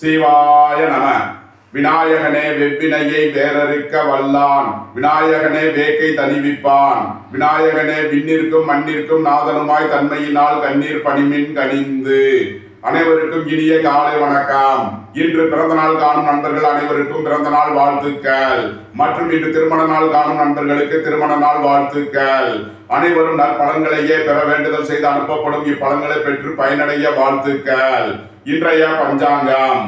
சிவாய நம. விநாயகனே வெவ்வினையை வேறறுக்க வல்லான், விநாயகனே வேக்கை தணிவிப்பான், விநாயகனே விண்ணிற்கும் மண்ணிற்கும் நாதனுமாய் தன்மையினால் கண்ணீர் பணிமின் கனிந்து. அனைவருக்கும் இனிய காலை வணக்கம். இன்று பிறந்த நாள் காணும் நண்பர்கள் அனைவருக்கும் பிறந்த நாள் வாழ்த்துக்கள். மற்றும் இன்று திருமண நாள் காணும் நண்பர்களுக்கு திருமண நாள் வாழ்த்துக்கள். அனைவரும் நற்பலன்களையே பெற வேண்டுதல் செய்து அனுப்பப்படும் இப்பலன்களை பெற்று பயனடைய வாழ்த்துக்கள். இன்றைய பஞ்சாங்கம்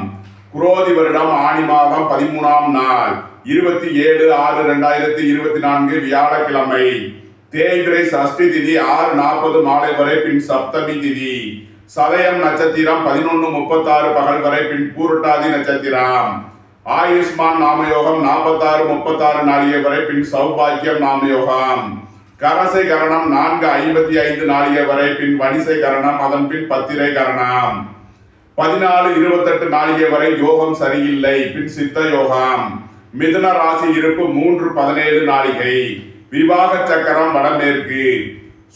குரோதி வருடம் ஆனி மாதம் 13ஆம் நாள் 27/6/2024 வியாழக்கிழமை. தேய்பிறை சஷ்டி திதி 6:40 மாலை வரை, பின் சப்தமி திதி. சதயம் நட்சத்திரம் 11:36 பகல் வரை, பின் பூரட்டாதி நட்சத்திரம். ஆயுஷ்மான் நாமயோகம் 46:36 நாளிகை வரை, பின் சௌபாக்கியம் நாமயோகம். கரசை கரணம் 4:55 நாளிகை வரை, பின் வணிசை கரணம், அதன் பின் பத்திரை கரணம். 14:28 நாளிகை வரை யோகம் சரியில்லை, பின் சித்த யோகம். மிதுன ராசி இருப்பு 3:17 நாளிகை. விவாக சக்கரம் வடமேற்கு,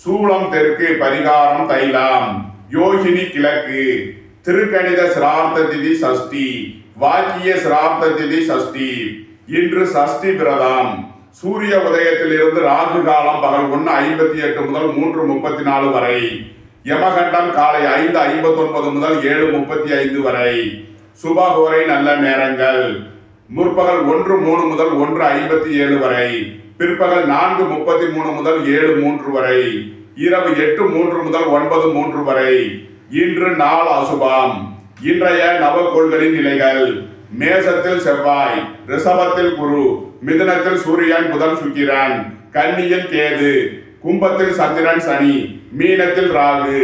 சூளம் தெற்கு, பரிகாரம் தைலம். யோகினி கிழக்கு. திருக்கணித சிரார்த்த திதி சஷ்டி, வாக்கிய சிரார்த்த திதி சஷ்டி. இன்று சஷ்டி விரதம். சூரிய உதயத்திலிருந்து ராகு காலம் பகல் 1:58 முதல் 3:34 வரை. யமகண்டம் காலை 5:59 முதல் 7:35 வரை. சுபகோரை நல்ல நேரங்கள் முற்பகல் 1:03 முதல் 1:57 வரை. பிற்பகல் 4:33 முதல் 7:03 வரை. இரவு 8:03 முதல் 9:03 வரை. இன்று நாள் அசுபம். இன்றைய நவக்கோள்களின் நிலைகள்: மேசத்தில் செவ்வாய், ரிஷபத்தில் குரு, மிதுனத்தில் சூரியன் புதன் சுக்கிரன், கன்னியில் கேது, கும்பத்தில் சந்திரன் சனி, மீனத்தில் ராகு.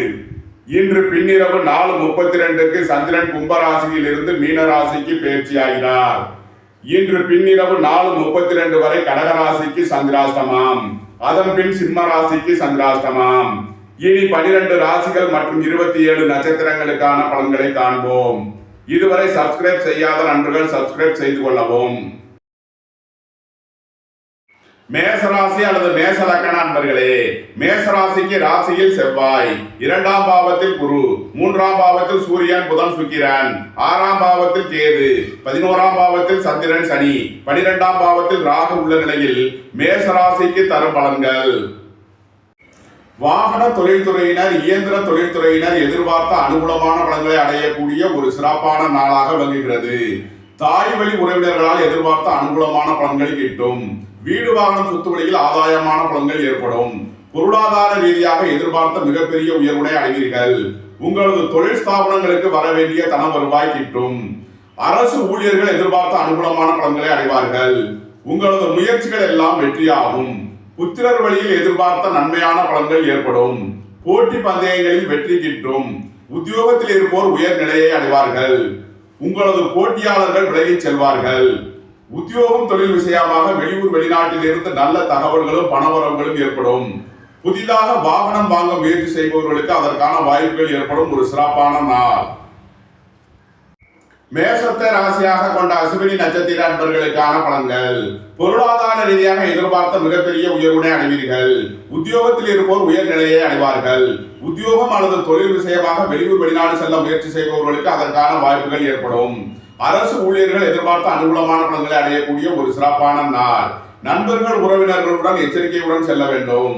இன்று பின்னிரவு 4:32 சந்திரன் கும்பராசியில் இருந்து மீனராசிக்கு பயிற்சியாகிறார். இன்று பின்னிரவு 4:32 வரை கடகராசிக்கு சந்திராஷ்டமம், அதன் பின் சிம்ம ராசிக்கு சந்திராஷ்டமம். இனி 12 ராசிகள் மற்றும் 27 நட்சத்திரங்களுக்கான பலன்களை காண்போம். இதுவரை சப்ஸ்கிரைப் செய்யாத நண்பர்கள் சப்ஸ்கிரைப் செய்து கொள்ளவும். மேசராசி அல்லது மேச லக்கண அன்பர்களே, மேசராசிக்கு ராசியில் செவ்வாய், 2ஆம் பாவத்தில் குரு, 3ஆம் பாவத்தில் சூரியன் புதன் சுக்கிரன், 6ஆம் பாவத்தில் கேது, 11ஆம் பாவத்தில் சந்திரன் சனி, 12ஆம் பாவத்தில் ராகு உள்ள நிலையில் மேசராசிக்கு தரும் பலன்கள். வாகன தொழில்துறையினர், இயந்திர தொழில்துறையினர் எதிர்பார்த்த அனுகூலமான பலன்களை அடையக்கூடிய ஒரு சிறப்பான நாளாக விளங்குகிறது. தாய் வழி உறவினர்களால் எதிர்பார்த்த அனுகூலமான பலன்கள் கிட்டும். வீடு வாகனம் சொத்து வழியில் ஆதாயமான பலன்கள் ஏற்படும். பொருளாதார ரீதியாக எதிர்பார்த்த மிகப்பெரிய உயர்வுனை அடைவீர்கள். உங்களது தொழில் ஸ்தாபனங்களுக்கு வர வேண்டிய தன வருவாய் கிட்டும். அரசு ஊழியர்கள் எதிர்பார்த்த அனுகூலமான பலன்களை அடைவார்கள். உங்களது முயற்சிகள் எல்லாம் வெற்றியாகும். புத்திரர் வழியில் எதிர்பார்த்த நன்மையான பலன்கள் ஏற்படும். போட்டி பந்தயங்களில் வெற்றி கிட்டும். உத்தியோகத்தில் இருப்போர் உயர் நிலையை அடைவார்கள். உங்களது போட்டியாளர்கள் விலகிச் செல்வார்கள். உத்தியோகம் தொழில் விஷயமாக வெளியூர் வெளிநாட்டில் இருந்து நல்ல தகவல்களும் பணவரவுகளும் ஏற்படும். புதிதாக வாகனம் வாங்க முயற்சி செய்பவர்களுக்கு அதற்கான வாய்ப்புகள் ஏற்படும் ஒரு சிறப்பான நாள். மேசத்தை ராசியாக கொண்ட அசுவினி நட்சத்திர அன்பர்களுக்கான பலன்கள். பொருளாதார ரீதியாக எதிர்பார்த்த மிகப்பெரிய உயர்வுனை அடைவீர்கள். உத்தியோகத்தில் இருப்போர் உயர் நிலையை அடைவார்கள். உத்தியோகம் அல்லது தொழில் விஷயமாக வெளியூர் வெளிநாடு செல்ல முயற்சி செய்பவர்களுக்கு அதற்கான வாய்ப்புகள் ஏற்படும். அரசு ஊழியர்கள் எதிர்பார்த்த அனுகூலமான பலன்களை அடையக்கூடிய ஒரு சிறப்பான நாள். நண்பர்கள் உறவினர்களுடன் எச்சரிக்கையுடன் செல்ல வேண்டும்.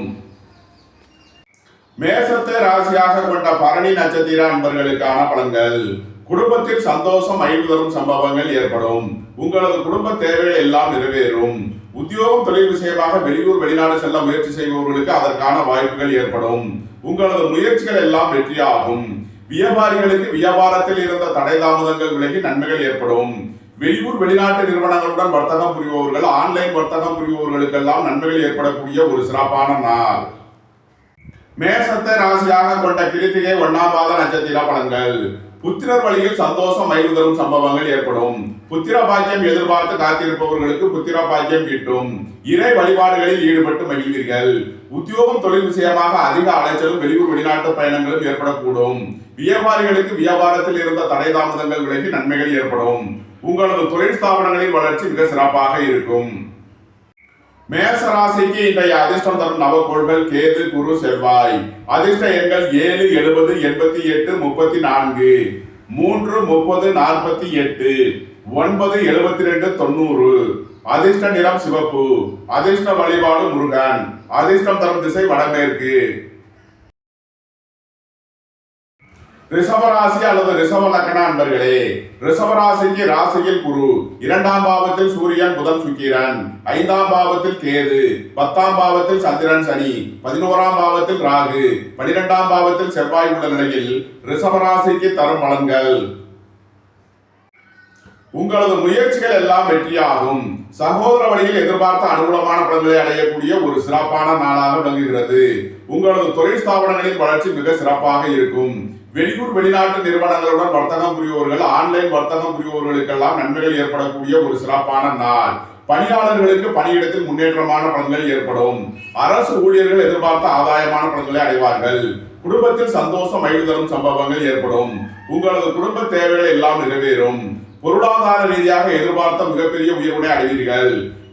மேசத்தை ராசியாக கொண்ட பரணி நட்சத்திர அன்பர்களுக்கான பலன்கள். குடும்பத்தில் சந்தோஷம் மகிழ்வு தரும் சம்பவங்கள் ஏற்படும். உங்களது குடும்ப தேவைகள் எல்லாம் நிறைவேறும். உத்தியோகம் தொழில் விஷயமாக வெளியூர் வெளிநாடு செல்ல முயற்சி செய்பவர்களுக்கு அதற்கான வாய்ப்புகள் ஏற்படும். உங்களது முயற்சிகள் எல்லாம் வெற்றியாகும். வியாபாரிகளுக்கு வியாபாரத்தில் இருந்த தடை தாமதங்கள் விலகி நன்மைகள் ஏற்படும். வெளியூர் வெளிநாட்டு நிறுவனங்களுடன் வர்த்தகம் புரிபவர்கள், ஆன்லைன் வர்த்தகம் புரிபவர்களுக்கெல்லாம் நன்மைகள் ஏற்படக்கூடிய ஒரு சிறப்பான நாள். மேசத்தை ராசியாக கொண்ட கிருத்திகை 1ஆம் பாத நட்சத்திர பலன்கள். புத்திரர் வழியில் சந்தோஷம் மகிழ்வு தரும் சம்பவங்கள் ஏற்படும். புத்திர பாக்கியம் எதிர்பார்த்து காத்திருப்பவர்களுக்கு புத்திர பாக்கியம் கிட்டும். இறை வழிபாடுகளில் ஈடுபட்டு மகிழ்வீர்கள். உத்தியோகம் தொழில் விஷயமாக அதிக அலைச்சலும் வெளியூர் வெளிநாட்டு பயணங்களும் ஏற்படக்கூடும். வியாபாரிகளுக்கு வியாபாரத்தில் இருந்த தடை தாமதங்கள் விலகி நன்மைகள் ஏற்படும். உங்களது தொழில் ஸ்தாபனங்களின் வளர்ச்சி மிக சிறப்பாக இருக்கும். மேச ராசிக்கு இன்றைய அதிர்ஷ்டம் தரும் நவக்கோள்கள் கேது, குரு, செவ்வாய். அதிர்ஷ்ட எண்கள் 7, 70, 88, 34. 3:30:48, 9:72:90. அதிர்ஷ்ட நிறம் சிவப்பு. அதிர்ஷ்ட வழிபாடு முருகன். அதிர்ஷ்டம் தரும் திசை வடமேற்கு. ரிஷபராசி அல்லது ரிஷப லக்ன அன்பர்களே, ரிஷபராசிக்கு ராசியில் குரு, 2ஆம் பாவத்தில் சூரியன் புதன் சுக்கிரன், 5ஆம் பாவத்தில் கேது, 10ஆம் பாவத்தில் சந்திரன் சனி, 11ஆம் பாவத்தில் ராகு, 12ஆம் பாவத்தில் செவ்வாய் உள்ள நிலையில் ரிஷபராசிக்கு தரும் பலன்கள். உங்களது முயற்சிகள் எல்லாம் வெற்றியாகும். சகோதர வழியில் எதிர்பார்த்த அனுகூலமான பலன்களை அடையக்கூடிய ஒரு சிறப்பான நாளாக விளங்குகிறது. உங்களது தொழில் ஸ்தாபனங்களின் வளர்ச்சி மிக சிறப்பாக இருக்கும். வெளியூர் வெளிநாட்டு நிறுவனங்களுடன் வர்த்தகம் புரிபவர்கள், ஆன்லைன் வர்த்தகம் புரிபவர்களுக்கெல்லாம் நன்மைகள் ஏற்படக்கூடிய ஒரு சிறப்பான நாள். பணியாளர்களுக்கு பணியிடத்தில் முன்னேற்றமான பலன்கள் ஏற்படும். அரசு ஊழியர்கள் எதிர்பார்த்த ஆதாயமான பலன்களை அடைவார்கள். குடும்பத்தில் சந்தோஷம் மகிழ்வு தரும் சம்பவங்கள் ஏற்படும். உங்களது குடும்ப தேவைகள் எல்லாம் நிறைவேறும். பொருளாதார ரீதியாக எதிர்பார்த்த மிகப்பெரிய உயர்வினை அடைவீர்கள்.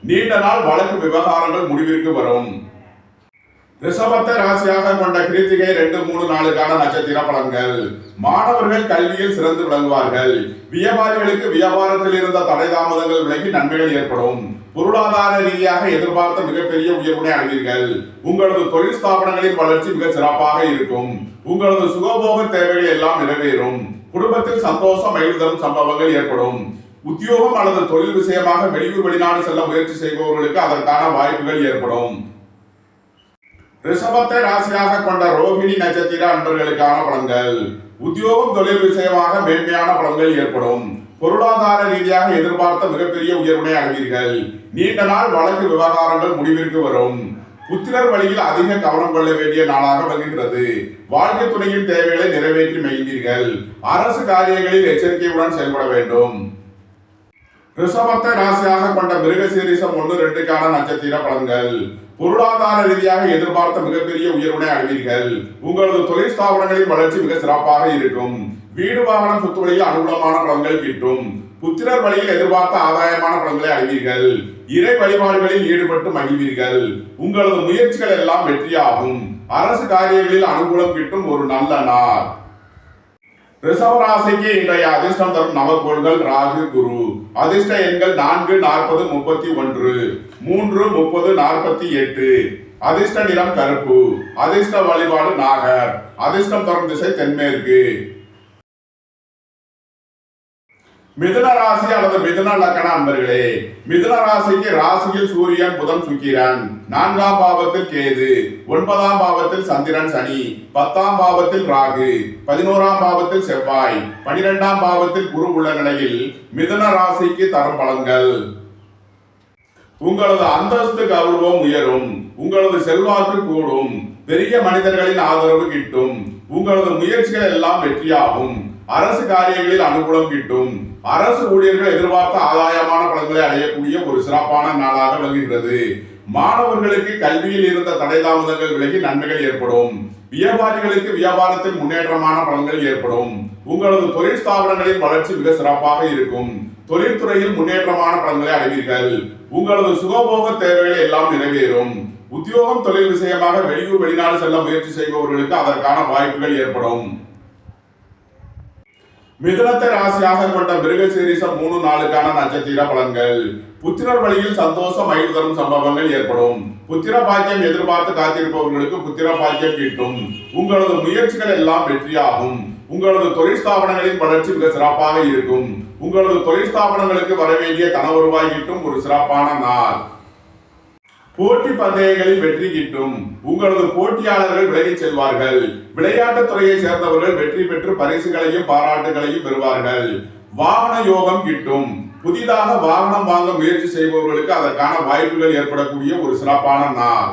நீண்ட நாள் வழக்கு விவகாரங்கள் முடிவிற்கு வரும். ரிஷபத்தை ராசியாக கொண்ட கிருத்திகை 2, 3, 4 நட்சத்திர பலன்கள். மாணவர்கள் கல்வியில் சிறந்து விளங்குவார்கள். வியாபாரிகளுக்கு வியாபாரத்தில் இருந்த தடை தாமதங்கள் விலகி நன்மைகள் ஏற்படும். பொருளாதார ரீதியாக எதிர்பார்த்த மிகப்பெரிய உயர்வினை அடைவீர்கள். உங்களது தொழில் ஸ்தாபனங்களின் வளர்ச்சி மிக சிறப்பாக இருக்கும். உங்களது சுகபோக தேவைகள் எல்லாம் நிறைவேறும். குடும்பத்தில் சந்தோஷம் மகிழ்வு தரும் சம்பவங்கள் ஏற்படும். உத்தியோகம் அல்லது தொழில் விஷயமாக வெளியூர் வெளிநாடு செல்ல முயற்சி செய்பவர்களுக்கு அதற்கான வாய்ப்புகள் ஏற்படும். ரிஷபத்தை ராசியாக கொண்ட ரோகிணி நட்சத்திர அன்பர்களுக்கான பலன்கள். உத்தியோகம் தொழில் விஷயமாக மேன்மையான பலன்கள் ஏற்படும். பொருளாதார ரீதியாக எதிர்பார்த்த மிகப்பெரிய உயர்வினை அடைவீர்கள். நீண்ட நாள் வழக்கு விவகாரங்கள் முடிவிற்கு வரும். புத்திரர் வழியில் அதிக கவனம் கொள்ள வேண்டிய நாளாக விளங்குகிறது. வாழ்க்கை துணையின் தேவைகளை நிறைவேற்றி மகிழ்வீர்கள். அரசு காரியங்களில் எச்சரிக்கையுடன் செயல்பட வேண்டும். ரிஷபத்தை ராசியாக கொண்ட மிருகசீரிஷம் 1, 2 நட்சத்திர பலன்கள். பொருளாதார ரீதியாக எதிர்பார்த்த மிகப்பெரிய உயர்வினை அடைவீர்கள். உங்களது தொழில் ஸ்தாபனங்களின் வளர்ச்சி மிக சிறப்பாக இருக்கும். வீடு வாகனம் சொத்து வழியில் அனுகூலமான பலன்கள் கிட்டும். புத்திரர் வழியில் எதிர்பார்த்த ஆதாயமான பலன்களை அடைவீர்கள். இறை வழிபாடுகளில் ஈடுபட்டு மகிழ்வீர்கள். உங்களது முயற்சிகள் எல்லாம் வெற்றியாகும். அரசு காரியங்களில் அனுகூலம் கிட்டும் ஒரு நல்ல நாள். ரிஷபராசிக்கு இன்றைய அதிர்ஷ்டம் தரும் நவகோள்கள் ராகு, குரு. அதிர்ஷ்ட எண்கள் 4, 40, 31, 3, 30, 48. அதிர்ஷ்ட நிறம் கருப்பு. அதிர்ஷ்ட வழிபாடு நாகர். அதிர்ஷ்டம் தரும் திசை தென்மேற்கு. மிதுன ராசி அல்லது மிதுன லக்ன அன்பர்களே, மிதுன ராசிக்கு ராசியில் சூரியன் புதன் சுக்கிரன், 4ஆம் பாவத்தில் கேது, 9ஆம் பாவத்தில் சந்திரன் சனி, 10ஆம் பாவத்தில் ராகு, 11ஆம் பாவத்தில் செவ்வாய், 12ஆம் பாவத்தில் குரு உள்ள நிலையில் மிதுன ராசிக்கு தரும் பலன்கள். உங்களது அந்தஸ்து கௌரவம் உயரும். உங்களது செல்வாக்கு கூடும். பெரிய மனிதர்களின் ஆதரவு கிட்டும். உங்களது முயற்சிகள் எல்லாம் வெற்றியாகும். அரசு காரியங்களில் அனுகூலம் கிட்டும். அரசு ஊழியர்கள் எதிர்பார்த்த ஆதாயமான பலன்களை அடையக்கூடிய ஒரு சிறப்பான நாளாக விளங்குகிறது. மாணவர்களுக்கு கல்வியில் இருந்த தடை தாமதங்கள் விலகி நன்மைகள் ஏற்படும். வியாபாரிகளுக்கு வியாபாரத்தில் முன்னேற்றமான பலன்கள் ஏற்படும். உங்களது தொழில் ஸ்தாபனங்களின் வளர்ச்சி மிக சிறப்பாக இருக்கும். தொழில்துறையில் முன்னேற்றமான பலன்களை அடைவீர்கள். உங்களது சுகபோக தேவைகள் எல்லாம் நிறைவேறும். உத்தியோகம் தொழில் விஷயமாக வெளியூர் வெளிநாடு செல்ல முயற்சி செய்பவர்களுக்கு அதற்கான வாய்ப்புகள் ஏற்படும். மிதுனத்தை ராசியாக கொண்ட மிருகசீரிஷம் 3, 4 நட்சத்திர பலன்கள். புத்திரர் வழியில் சந்தோஷம் மகிழ்வு தரும் சம்பவங்கள் ஏற்படும். புத்திர பாக்கியம் எதிர்பார்த்து காத்திருப்பவர்களுக்கு புத்திர பாக்கியம் கிட்டும். உங்களது முயற்சிகள் எல்லாம் வெற்றியாகும். உங்களது தொழில் ஸ்தாபனங்களின் வளர்ச்சி மிக சிறப்பாக இருக்கும். உங்களது தொழில் ஸ்தாபனங்களுக்கு வரவேண்டிய தன வருவாய் கிட்டும் ஒரு சிறப்பான நாள். போட்டி பந்தயங்களில் வெற்றி கிட்டும். உங்களது போட்டியாளர்கள் விலகிச் செல்வார்கள். விளையாட்டுத் துறையை சேர்ந்தவர்கள் வெற்றி பெற்று பரிசுகளையும் பாராட்டுகளையும் பெறுவார்கள். வாகன யோகம் கிட்டும். புதிதாக வாகனம் வாங்க முயற்சி செய்பவர்களுக்கு அதற்கான வாய்ப்புகள் ஏற்படக்கூடிய ஒரு சிறப்பான நாள்.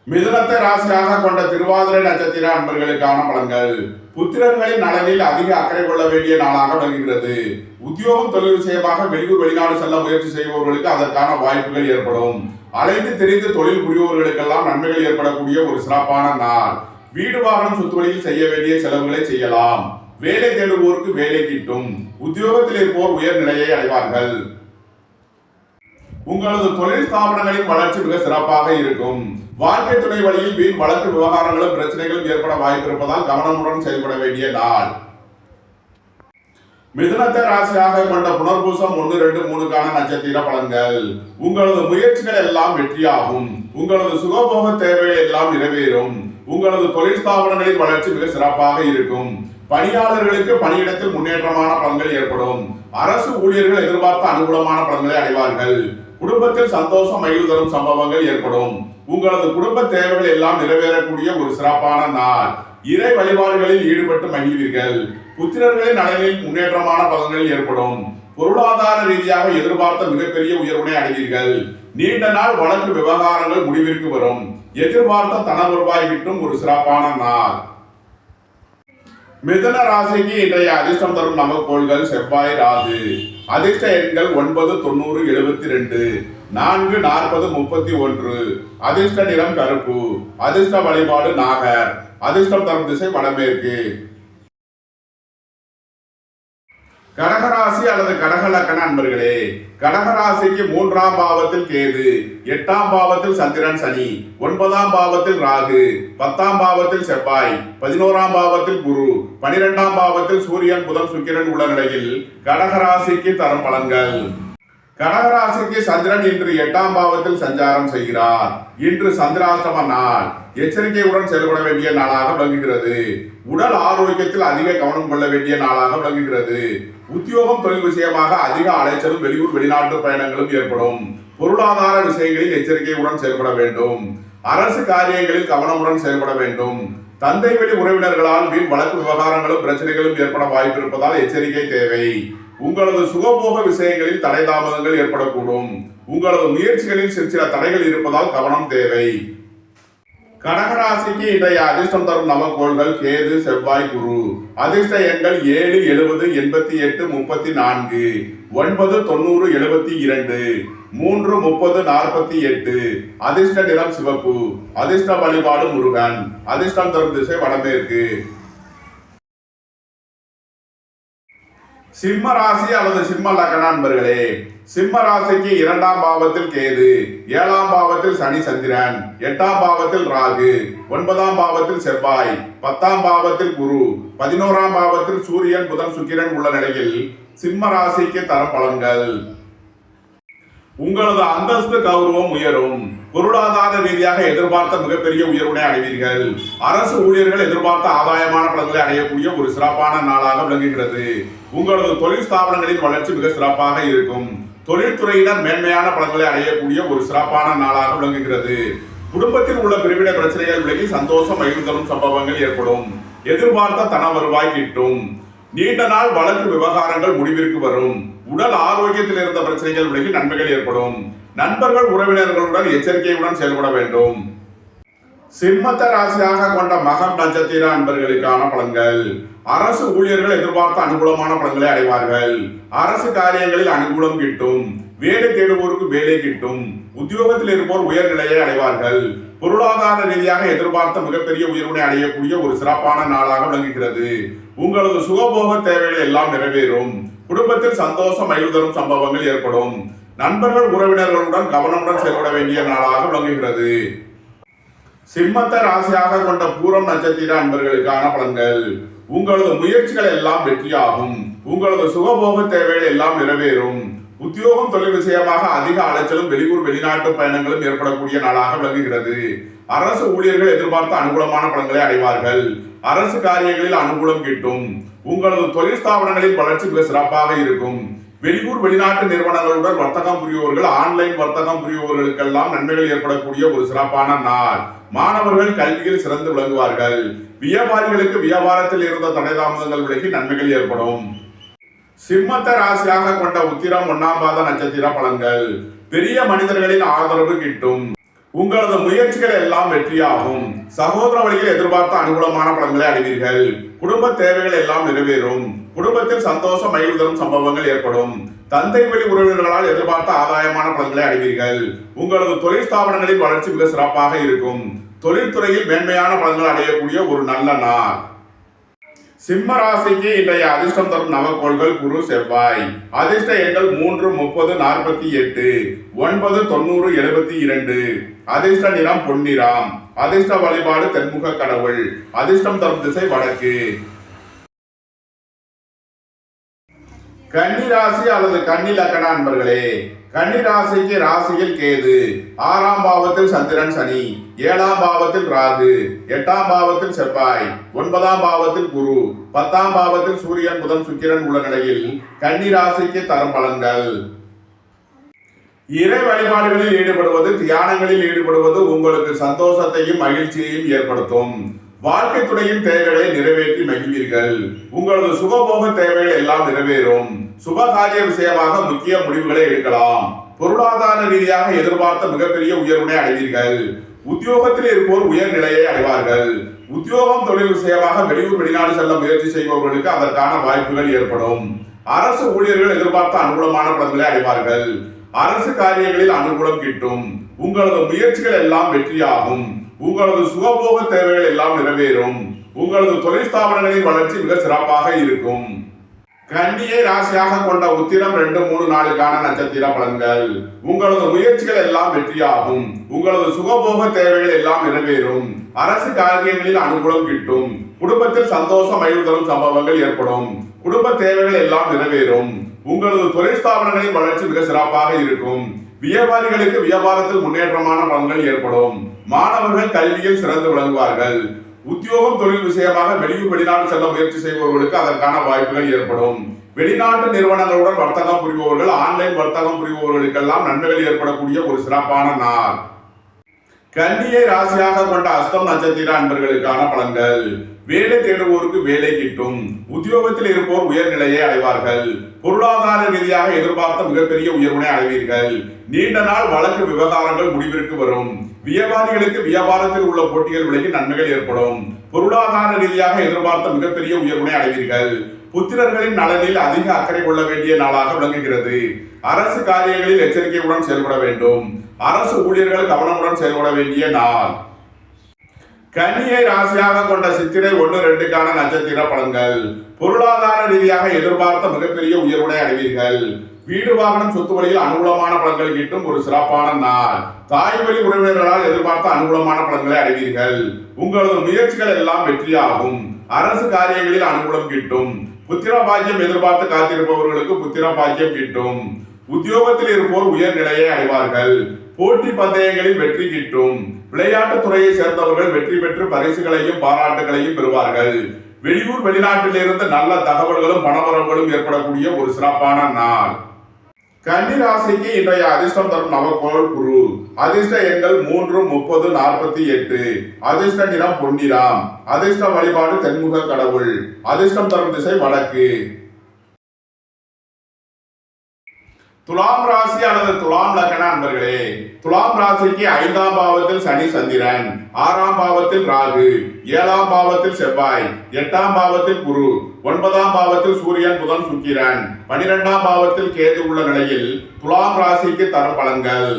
மிதுனத்தை ராசியாக கொண்ட திருவாதிரை நட்சத்திர அன்பர்களுக்கான பலன்கள். புத்திரர்களின் நலனில் அதிக அக்கறை கொள்ள வேண்டிய நாளாக விளங்குகிறது. உத்தியோகம் தொழில் விஷயமாக வெளியூர் வெளிநாடு செல்ல முயற்சி செய்பவர்களுக்கு அதற்கான வாய்ப்புகள் ஏற்படும். அலைந்து தெரிந்து தொழில் புரிபவர்களுக்கெல்லாம் நன்மைகள் ஏற்படக்கூடிய ஒரு சிறப்பான நாள். வீடு வாகனம் சொத்து வழியில் செய்ய வேண்டிய செலவுகளை செய்யலாம். வேலை தேடுவோருக்கு வேலை கிட்டும். உத்தியோகத்தில் இருப்போர் உயர் நிலையை அடைவார்கள். உங்களது தொழில் ஸ்தாபனங்களின் வளர்ச்சி மிக சிறப்பாக இருக்கும். வாழ்க்கை துணை வழியில் வீண் வழக்கு விவகாரங்களும் பிரச்சனைகளும் ஏற்பட வாய்ப்பு இருப்பதால் கவனமுடன் செயல்பட வேண்டிய நாள். மிதுனத்தை ராசியாக கொண்ட புனர்பூசம் 1, 2, 3க்கான நட்சத்திர பலன்கள். உங்களது முயற்சிகள் எல்லாம் வெற்றியாகும். உங்களது சுகபோக தேவைகள் எல்லாம் நிறைவேறும். உங்களது தொழில் ஸ்தாபனங்களின் வளர்ச்சி மிக சிறப்பாக இருக்கும். பணியாளர்களுக்கு பணியிடத்தில் முன்னேற்றமான பலன்கள் ஏற்படும். அரசு ஊழியர்கள் எதிர்பார்த்த அனுகூலமான பலன்களை அடைவார்கள். குடும்பத்தில் சந்தோஷம் மகிழ்வு தரும் சம்பவங்கள் ஏற்படும். உங்களது குடும்ப தேவைகள் எல்லாம் நிறைவேறக்கூடிய ஒரு சிறப்பான நாள். இறை வழிபாடுகளில் ஈடுபட்டு மகிழ்வீர்கள். புத்திரர்களின் நலனில் முன்னேற்றமான பலன்கள் ஏற்படும். பொருளாதார ரீதியாக எதிர்பார்த்த மிகப்பெரிய உயர்வினை அடைவீர்கள். நீண்ட நாள் வழக்கு விவகாரங்கள் முடிவிற்கு வரும். எதிர்பார்த்த தன வருவாய் கிட்டும் ஒரு சிறப்பான நாள். மிதுன ராசிக்கு இன்றைய அதிர்ஷ்டம் தரும் நவக்கோள்கள் செவ்வாய் ராகு. அதிர்ஷ்ட எண்கள் 9, 90, 72, 4, 40, 31. அதிர்ஷ்ட நிறம் கருப்பு. அதிர்ஷ்ட வழிபாடு நாகர். அதிர்ஷ்டம் தரும் திசை வடமேற்கு. கடகராசி அல்லது கடகலக்கண அன்பர்களே, கடகராசிக்கு 3ஆம் பாவத்தில் கேது, 8ஆம் பாவத்தில் சந்திரன் சனி, 9ஆம் பாவத்தில் ராகு, 10ஆம் பாவத்தில் செவ்வாய், 11ஆம் பாவத்தில் குரு, 12ஆம் பாவத்தில் சூரியன் புதன் சுக்கிரன் உள்ள நிலையில் கடகராசிக்கு தரும் பலன்கள். கடகராசிக்கு சந்திரன் இன்று 8ஆம் பாவத்தில் சஞ்சாரம் செய்கிறார். இன்று சந்திராஷ்டம நாள். எச்சரிக்கையுடன் செயல்பட வேண்டிய நாளாக விளங்குகிறது. உடல் ஆரோக்கியத்தில் அதிக கவனம் கொள்ள வேண்டிய நாளாக விளங்குகிறது. உத்தியோகம் தொழில் விஷயமாக அதிக அலைச்சலும் வெளியூர் வெளிநாட்டு பயணங்களும் ஏற்படும். பொருளாதார விஷயங்களில் எச்சரிக்கையுடன் செயல்பட வேண்டும். அரசு காரியங்களில் கவனமுடன் செயல்பட வேண்டும். தந்தை வழி உறவினர்களால் வீண் வழக்கு விவகாரங்களும் பிரச்சனைகளும் ஏற்பட வாய்ப்பு இருப்பதால் எச்சரிக்கை தேவை. உங்களது சுகபோக விஷயங்களில் தடை தாமதங்கள் ஏற்படக்கூடும். உங்களது முயற்சிகளில் சில தடைகள் இருப்பதால் கவனம் தேவை. கடகராசிக்கு இன்றைய அதிர்ஷ்டம் தரும் நவக்கோள்கள் கேது, செவ்வாய், குரு. அதிர்ஷ்ட எண்கள் 7, 70, 88, 34, 9, 90, 72, 3, 30, 48. அதிர்ஷ்ட நிறம் சிவப்பு. அதிர்ஷ்ட வழிபாடு முருகன். அதிர்ஷ்டம் தரும் திசை வடமேற்கு. சிம்ம ராசி அல்லது சிம்ம லக்ன நண்பர்களே, சிம்ம ராசிக்கு 2ஆம் பாவத்தில் கேது, 7ஆம் பாவத்தில் சனி சந்திரன், 8ஆம் பாவத்தில் ராகு, 9ஆம் பாவத்தில் செவ்வாய், 10ஆம் பாவத்தில் குரு, 11ஆம் பாவத்தில் சூரியன் புதன் சுக்கிரன் உள்ள நிலையில் சிம்ம ராசிக்கு தரும் பலன்கள். உங்களது அந்தஸ்து கௌரவம் உயரும். பொருளாதார ரீதியாக எதிர்பார்த்த மிகப்பெரிய உயர்வினை அடைவீர்கள். அரசு ஊழியர்கள் எதிர்பார்த்த ஆதாயமான பலன்களை அடையக்கூடிய ஒரு சிறப்பான நாளாக விளங்குகிறது. உங்களது தொழில் ஸ்தாபனங்களின் வளர்ச்சி மிக சிறப்பாக இருக்கும். தொழில்துறையினர் மேன்மையான பலன்களை அடையக்கூடிய ஒரு சிறப்பான நாளாக விளங்குகிறது. குடும்பத்தில் உள்ள பிரிவினை பிரச்சனைகள் விலகி சந்தோஷம் மகிழ்வு தரும் சம்பவங்கள் ஏற்படும். எதிர்பார்த்த தன வருவாய் கிட்டும். நீண்ட நாள் வழக்கு விவகாரங்கள் முடிவிற்கு வரும். உடல் ஆரோக்கியத்தில் இருந்த பிரச்சனைகள் விலகி நன்மைகள் ஏற்படும். நண்பர்கள் உறவினர்களுடன் எச்சரிக்கையுடன் செயல்பட வேண்டும். சிம்மத்த ராசியாக கொண்ட மகம் நட்சத்திர அன்பர்களுக்கான பலன்கள். அரசு ஊழியர்கள் எதிர்பார்த்த அனுகூலமான பலன்களை அடைவார்கள். அரசு காரியங்களில் அனுகூலம் கிட்டும். வேலை தேடுவோருக்கு வேலை கிட்டும். உத்தியோகத்தில் இருப்போர் உயர்நிலையை அடைவார்கள். பொருளாதார ரீதியாக எதிர்பார்த்த மிகப்பெரிய உயர்வினை அடையக்கூடிய ஒரு சிறப்பான நாளாக விளங்குகிறது. உங்களது சுகபோக தேவைகள் எல்லாம் நிறைவேறும். குடும்பத்தில் சந்தோஷம் மகிழ்வு தரும் சம்பவங்கள் ஏற்படும். நண்பர்கள் உறவினர்களுடன் கவனமுடன் செயல்பட வேண்டிய நாளாக விளங்குகிறது. சிம்மத்த ராசியாக கொண்ட பூரம் நட்சத்திர அன்பர்களுக்கான பலன்கள். உங்களது முயற்சிகள் எல்லாம் வெற்றியாகும். உங்களது சுகபோக தேவைகள் எல்லாம் நிறைவேறும். உத்தியோகம் தொழில் விஷயமாக அதிக அலைச்சலும் வெளியூர் வெளிநாட்டு பயணங்களும் ஏற்படக்கூடிய நாளாக விளங்குகிறது. அரசு ஊழியர்கள் எதிர்பார்த்த அனுகூலமான பலன்களை அடைவார்கள். அரசு காரியங்களில் அனுகூலம் கிட்டும். உங்களது தொழில் ஸ்தாபனங்களின் வளர்ச்சி மிக சிறப்பாக இருக்கும். வெளியூர் வெளிநாட்டு நிறுவனங்களுடன் வர்த்தகம் புரியோர்கள் ஆன்லைன் வர்த்தகம் புரியோர்களுக்கெல்லாம் நன்மைகள் ஏற்படக்கூடிய ஒரு சிறப்பான நாள். மாணவர்கள் கல்வியில் சிறந்து விளங்குவார்கள். வியாபாரிகளுக்கு வியாபாரத்தில் இருந்த தடை தாமதங்கள் விலகி நன்மைகள் ஏற்படும். சிம்மத்த ராசியாக கொண்ட உத்திரம் 1ஆம் பாத நட்சத்திர பலன்கள். பெரிய மனிதர்களின் ஆதரவு கிட்டும். உங்களது முயற்சிகள் எல்லாம் வெற்றியாகும். சகோதர வழியில் எதிர்பார்த்த அனுகூலமான பலன்களை அடைவீர்கள். குடும்ப தேவைகள் எல்லாம் நிறைவேறும். குடும்பத்தில் சந்தோஷம் மகிழ்வு தரும் சம்பவங்கள் ஏற்படும். தந்தை வழி உறவினர்களால் எதிர்பார்த்த ஆதாயமான பலன்களை அடைவீர்கள். உங்களது தொழில் ஸ்தாபனங்களின் வளர்ச்சி மிக சிறப்பாக இருக்கும். தொழில்துறையில் மேன்மையான பலன்கள் அடையக்கூடிய ஒரு நல்ல நாள். சிம்ம ராசிக்கு இன்றைய அதிர்ஷ்டம் தரும் நவக்கோள்கள் குரு, செவ்வாய். அதிர்ஷ்ட எண்கள் 3, 30, 48, 9, 90, 72. அதிர்ஷ்ட நிறம் பொன்னிறம். அதிர்ஷ்ட வழிபாடு தென்முக கடவுள். அதிர்ஷ்டம் தரும் திசை வடக்கு. கன்னி ராசி அல்லது கன்னி லக்ன அன்பர்களே, கன்னி ராசிக்கு ராசியில் கேது, 6ஆம் பாவத்தில் சந்திரன் சனி, 7ஆம் பாவத்தில் ராகு, 8ஆம் பாவத்தில் செவ்வாய், 9ஆம் பாவத்தில் குரு, 10ஆம் பாவத்தில் சூரியன் புதன் சுக்கிரன் உள்ள நிலையில் கன்னி ராசிக்கு தரும் பலன்கள். இறை வழிபாடுகளில் ஈடுபடுவது, தியானங்களில் ஈடுபடுவது உங்களுக்கு சந்தோஷத்தையும் மகிழ்ச்சியையும் ஏற்படுத்தும். வாழ்க்கை துணையின் தேவைகளை நிறைவேற்றி மகிழ்வீர்கள். உங்களது சுகபோக தேவைகள் எல்லாம் நிறைவேறும். சுபகாரிய விஷயமாக முக்கிய முடிவுகளை எடுக்கலாம். பொருளாதார ரீதியாக எதிர்பார்த்த மிகப்பெரிய உயர்வினை அடைவீர்கள். உத்தியோகத்தில் இருப்போர் உயர் நிலையை அடைவார்கள். உத்தியோகம் தொழில் விஷயமாக வெளியூர் வெளிநாடு செல்ல முயற்சி செய்பவர்களுக்கு அதற்கான வாய்ப்புகள் ஏற்படும். அரசு ஊழியர்கள் எதிர்பார்த்த அனுகூலமான பலன்களை அடைவார்கள். அரசு காரியங்களில் அனுகூலம் கிட்டும். உங்களது முயற்சிகள் எல்லாம் வெற்றியாகும். உங்களது சுகபோக தேவைகள் எல்லாம் நிறைவேறும். உங்களது தொழில் ஸ்தாபனங்களின் வளர்ச்சி மிக சிறப்பாக இருக்கும். கன்னியை ராசியாக கொண்ட உத்திரம் 2, 3, 4 நட்சத்திர பலன்கள். உங்களது முயற்சிகள் எல்லாம் வெற்றியாகும். உங்களது சுகபோக தேவைகள் எல்லாம் நிறைவேறும். அரசு காரியங்களில் அனுகூலம் கிட்டும். குடும்பத்தில் சந்தோஷம் மகிழ்வு தரும் சம்பவங்கள் ஏற்படும். குடும்ப தேவைகள் எல்லாம் நிறைவேறும். உங்களது தொழில் ஸ்தாபனங்களின் வளர்ச்சி மிக சிறப்பாக இருக்கும். வியாபாரிகளுக்கு வியாபாரத்தில் முன்னேற்றமான பலன்கள் ஏற்படும். மாணவர்கள் கல்வியில் சிறந்து விளங்குவார்கள். உத்தியோகம் தொழில் விஷயமாக வெளியூர் வெளிநாடு செல்ல முயற்சி செய்பவர்களுக்கு அதற்கான வாய்ப்புகள் ஏற்படும். வெளிநாட்டு நிறுவனங்களுடன் வர்த்தகம் புரிபவர்கள், ஆன்லைன் வர்த்தகம் புரிபவர்களுக்கெல்லாம் நன்மைகள் ஏற்படக்கூடிய ஒரு சிறப்பான நாள். கன்னியை ராசியாக கொண்ட அஸ்தம் நட்சத்திர அன்பர்களுக்கான பலன்கள். வேலை தேடுவோருக்கு வேலை கிட்டும். உத்தியோகத்தில் இருப்போர் உயர்நிலையை அடைவார்கள். பொருளாதார ரீதியாக எதிர்பார்த்த மிகப்பெரிய உயர்வினை அடைவீர்கள். நீண்ட நாள் வழக்கு விவகாரங்கள் முடிவிற்கு வரும். வியாபாரிகளுக்கு வியாபாரத்தில் உள்ள போட்டிகள் விலகி நன்மைகள் ஏற்படும். பொருளாதார ரீதியாக எதிர்பார்த்த மிகப்பெரிய உயர்வினை அடைவீர்கள். புத்திரர்களின் நலனில் அதிக அக்கறை கொள்ள வேண்டிய நாளாக விளங்குகிறது. அரசு காரியங்களில் எச்சரிக்கையுடன் செயல்பட வேண்டும். அரசு ஊழியர்கள் கவனமுடன் செயல்பட வேண்டிய நாள். கன்னியை ராசியாக கொண்ட சித்திரை 1, 2 நட்சத்திர பலன்கள். பொருளாதார ரீதியாக எதிர்பார்த்த மிகப்பெரிய உயர்வினை அடைவீர்கள். வீடு வாகனம் சொத்து வழியில் அனுகூலமான பலன்கள் கிட்டும் ஒரு சிறப்பான நாள். தாய் வழி உறவினர்களால் எதிர்பார்த்த அனுகூலமான பலன்களை அடைவீர்கள். உங்களது முயற்சிகள் எல்லாம் வெற்றியாகும். அரசு காரியங்களில் அனுகூலம் கிட்டும். புத்திர பாக்கியம் எதிர்பார்த்து காத்திருப்பவர்களுக்கு புத்திர பாக்கியம் கிட்டும். உத்தியோகத்தில் இருப்போர் உயர் நிலையை அடைவார்கள். போட்டி பந்தயங்களில் வெற்றி கிட்டும். விளையாட்டுத் துறையை சேர்ந்தவர்கள் வெற்றி பெற்று பரிசுகளையும் பாராட்டுகளையும் பெறுவார்கள். வெளியூர் வெளிநாட்டிலிருந்து நல்ல தகவல்களும் பணவரவுகளும் ஏற்படக்கூடிய ஒரு சிறப்பான நாள். கன்னி ராசிக்கு இன்றைய அதிர்ஷ்டம் தரும் நவக்கோள் குரு. அதிர்ஷ்ட எண்கள் 3, 30, 48. அதிர்ஷ்ட நிறம் பொன்னிறம். அதிர்ஷ்ட வழிபாடு தென்முக கடவுள். அதிர்ஷ்டம் தரும் திசை வடக்கு. துலாம் ராசி அல்லது துலாம் லக்ன அன்பர்களே, துலாம் ராசிக்கு 5ஆம் பாவத்தில் சனி சந்திரன், 6ஆம் பாவத்தில் ராகு, 7ஆம் பாவத்தில் செவ்வாய், 8ஆம் பாவத்தில் குரு, 9ஆம் பாவத்தில் சூரியன் புதன் சுக்கிரன், 12ஆம் பாவத்தில் கேது உள்ள நிலையில் துலாம் ராசிக்கு தரும் பலன்கள்.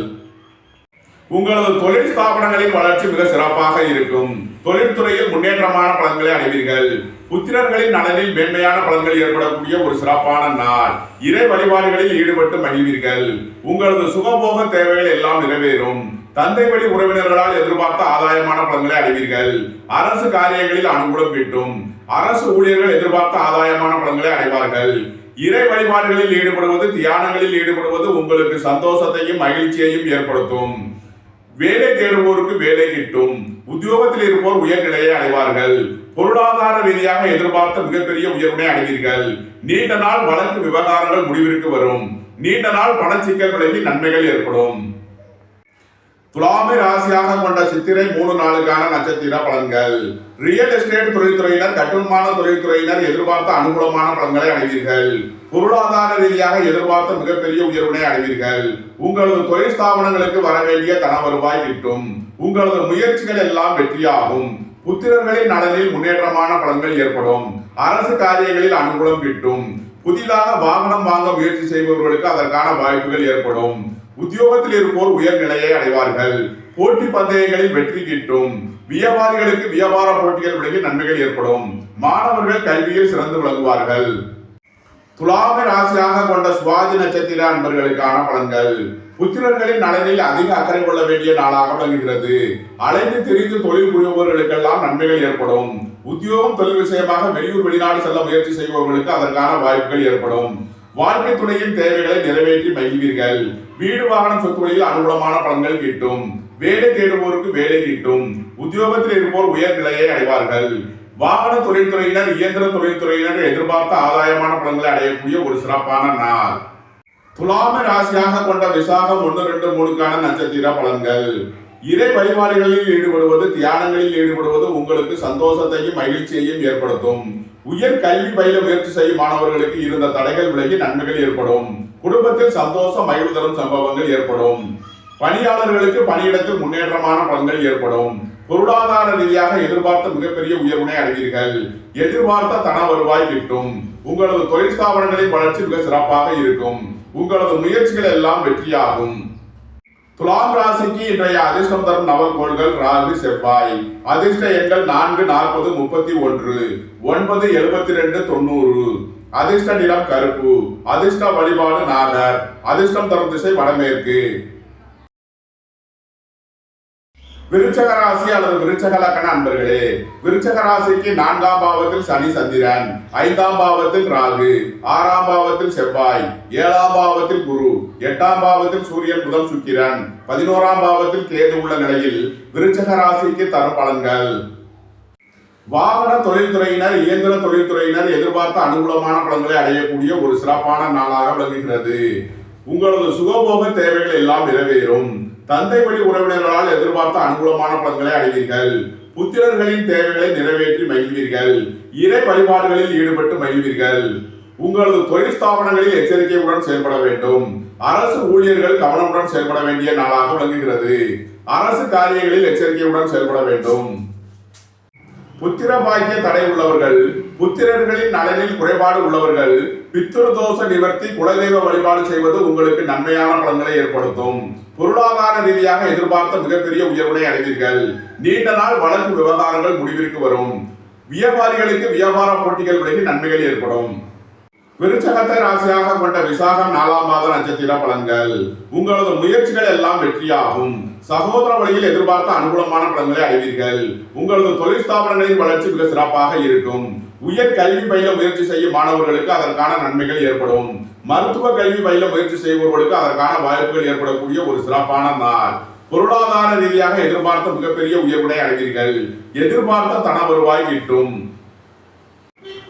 உங்களது தொழில் ஸ்தாபனங்களின் வளர்ச்சி மிக சிறப்பாக இருக்கும். தொழில்துறையில் முன்னேற்றமான பலன்களை அடைவீர்கள். புத்திரர்களின் நலனில் மேன்மையான பலன்கள் ஏற்படக்கூடிய ஒரு சிறப்பான நாள். இறை வழிபாடுகளில் ஈடுபட்டு மகிழ்வீர்கள். உங்களது சுகபோக தேவைகள் எல்லாம் நிறைவேறும். தந்தை வழி உறவினர்களால் எதிர்பார்த்த ஆதாயமான பலன்களை அடைவீர்கள். அரசு காரியங்களில் அனுகூலம் கிட்டும். அரசு ஊழியர்கள் எதிர்பார்த்த ஆதாயமான பலன்களை அடைவார்கள். இறை வழிபாடுகளில் ஈடுபடுவது, தியானங்களில் ஈடுபடுவது உங்களுக்கு சந்தோஷத்தையும் மகிழ்ச்சியையும் ஏற்படுத்தும். வேலை தேடுவோருக்கு வேலை கிட்டும். உத்தியோகத்தில் இருப்போர் உயர்நிலையை அடைவார்கள். பொருளாதார ரீதியாக எதிர்பார்த்த மிகப்பெரிய உயர்வினை அடைவீர்கள். நீண்ட நாள் வழக்கு விவகாரங்கள் முடிவிற்கு வரும். நீண்ட நாள் பண சிக்கல் விலகி நன்மைகள் ஏற்படும். துலாமை ராசியாக கொண்ட சித்திரை 3, 4 நட்சத்திர பலன்கள். ரியல் எஸ்டேட் தொழில்துறையினர், கட்டுமான தொழில்துறையினர் எதிர்பார்த்த அனுகூலமான பலன்களை அடைவீர்கள். பொருளாதார ரீதியாக எதிர்பார்த்த மிகப்பெரிய உயர்வினை அடைவீர்கள். உங்களது தொழில் ஸ்தாபனங்களுக்கு வர வேண்டிய தன வருவாய் கிட்டும். உங்களது முயற்சிகள் எல்லாம் வெற்றியாகும். புத்திரர்களின் நலனில் முன்னேற்றமான பலன்கள் ஏற்படும். அரசு காரியங்களில் அனுகூலம் கிட்டும். புதிதாக வாகனம் வாங்க முயற்சி செய்பவர்களுக்கு அதற்கான வாய்ப்புகள் ஏற்படும். உத்தியோகத்தில் இருப்போர் உயர்நிலையை அடைவார்கள். போட்டி பந்தயங்களில் வெற்றி கிட்டும். வியாபாரிகளுக்கு வியாபார போட்டிகள் விலகி நன்மைகள் ஏற்படும். மாணவர்கள் கல்வியில் சிறந்து விளங்குவார்கள். துலாமை ராசியாக கொண்ட சுவாதி நட்சத்திர அன்பர்களுக்கான பலன்கள். புத்திரர்களின் நலனில் அதிக அக்கறை கொள்ள வேண்டிய நாளாக விளங்குகிறது. அலைந்து திரிந்து தொழில் புரிபவர்களுக்கெல்லாம் நன்மைகள் ஏற்படும். உத்தியோகம் தொழில் விஷயமாக வெளியூர் வெளிநாடு செல்ல முயற்சி செய்பவர்களுக்கு அதற்கான வாய்ப்புகள் ஏற்படும். வாழ்க்கை துணையின் தேவைகளை நிறைவேற்றி மகிழ்வீர்கள். வீடு வாகனம் சொத்து வழியில் அனுகூலமான பலன்கள் கிட்டும். வேலை தேடுவோருக்கு வேலை கிட்டும். உத்தியோகத்தில் இருப்போர் உயர் நிலையை அடைவார்கள். வாகன தொழில்துறையினர் இயந்திர தொழில்துறையினர் எதிர்பார்த்த ஆதாயமான பலன்களை அடையக்கூடிய ஒரு சிறப்பான நாள். துலாம ராசியாக கொண்ட விசாகம் 1, 2, 3க்கான நட்சத்திர பலன்கள். இறை வழிபாடுகளில் ஈடுபடுவது, தியானங்களில் ஈடுபடுவது உங்களுக்கு சந்தோஷத்தையும் மகிழ்ச்சியையும் ஏற்படுத்தும். உயர் கல்வி பயில முயற்சி செய்யும் மாணவர்களுக்கு இருந்த தடைகள் விலகி நன்மைகள் ஏற்படும். குடும்பத்தில் சந்தோஷம் மகிழ்வு தரும் சம்பவங்கள் ஏற்படும். பணியாளர்களுக்கு பணியிடத்தில் முன்னேற்றமான பலன்கள் ஏற்படும். பொருளாதார ரீதியாக எதிர்பார்த்த மிகப்பெரிய உயர்வினை அடைவீர்கள். எதிர்பார்த்த தன வருவாய் கிட்டும். உங்களது தொழில் ஸ்தாபனங்களின் வளர்ச்சி மிக சிறப்பாக இருக்கும். உங்களது முயற்சிகள் எல்லாம் வெற்றியாகும். துலாம் ராசிக்கு இன்றைய அதிர்ஷ்டம் தரும் நவகோள்கள் ராகு, செவ்வாய். அதிர்ஷ்ட எண்கள் 4, 40, 31, 9, 72, 90. அதிர்ஷ்ட நிறம் கருப்பு. அதிர்ஷ்ட வழிபாடு நாகர். அதிர்ஷ்டம் தரும் திசை வடமேற்கு. விருச்சக ராசி அல்லது விருச்சக லக்ன அன்பர்களே, விருச்சக ராசிக்கு 4ஆம் பாவத்தில் சனி சந்திரன், 5ஆம் பாவத்தில் ராகு, 6ஆம் பாவத்தில் செவ்வாய், 7ஆம் பாவத்தில் குரு, 8ஆம் பாவத்தில் சூரியன் புதன் சுக்கிரன், 11ஆம் பாவத்தில் கேது உள்ள நிலையில் விருச்சக ராசிக்கு தரும் பலன்கள். வாகன தொழில்துறையினர் இயந்திர தொழில்துறையினர் எதிர்பார்த்த அனுகூலமான பலன்களை அடையக்கூடிய ஒரு சிறப்பான நாளாக விளங்குகிறது. உங்களது சுகபோக தேவைகள் எல்லாம் நிறைவேறும். தந்தை வழி உறவினர்களால் எதிர்பார்த்த அனுகூலமான பலன்களை அடைவீர்கள். புத்திரர்களின் தேவைகளை நிறைவேற்றி மகிழ்வீர்கள். இறை வழிபாடுகளில் ஈடுபட்டு மகிழ்வீர்கள். உங்களது தொழில் ஸ்தாபனங்களில் எச்சரிக்கையுடன் செயல்பட வேண்டும். அரசு ஊழியர்கள் கவனமுடன் செயல்பட வேண்டிய நாளாக விளங்குகிறது. அரசு காரியங்களில் எச்சரிக்கையுடன் செயல்பட வேண்டும். புத்திர பாக்கிய தடை உள்ளவர்கள், புத்திரர்களின் நலனில் குறைபாடு உள்ளவர்கள், பித்ருதோஷ நிவர்த்தி, குலதெய்வ வழிபாடு செய்வது உங்களுக்கு நன்மையான பலன்களை ஏற்படுத்தும். பொருளாதார ரீதியாக எதிர்பார்த்த மிகப்பெரிய உயர்வினை அடைவீர்கள். நீண்ட நாள் வழக்கு விவகாரங்கள் முடிவிற்கு வரும். வியாபாரிகளுக்கு வியாபார போட்டிகள் விலகி நன்மைகள் ஏற்படும். விருச்சகத்தை ராசியாக கொண்ட விசாகம் 4ஆம் பாத நட்சத்திர பலன்கள். உங்களது முயற்சிகள் எல்லாம் வெற்றியாகும். சகோதர வழியில் எதிர்பார்த்த அனுகூலமான பலன்களை அடைவீர்கள். உங்களது தொழில் ஸ்தாபனங்களின் வளர்ச்சி மிக சிறப்பாக இருக்கும். உயர் கல்வி பயில முயற்சி செய்யும் மாணவர்களுக்கு அதற்கான நன்மைகள் ஏற்படும். மருத்துவ கல்வி பயில முயற்சி செய்பவர்களுக்கு அதற்கான வாய்ப்புகள் ஏற்படக்கூடிய ஒரு சிறப்பான நாள். பொருளாதார ரீதியாக எதிர்பார்த்த மிகப்பெரிய உயர்வினை அடைவீர்கள். எதிர்பார்த்த தன வருவாய் கிட்டும்.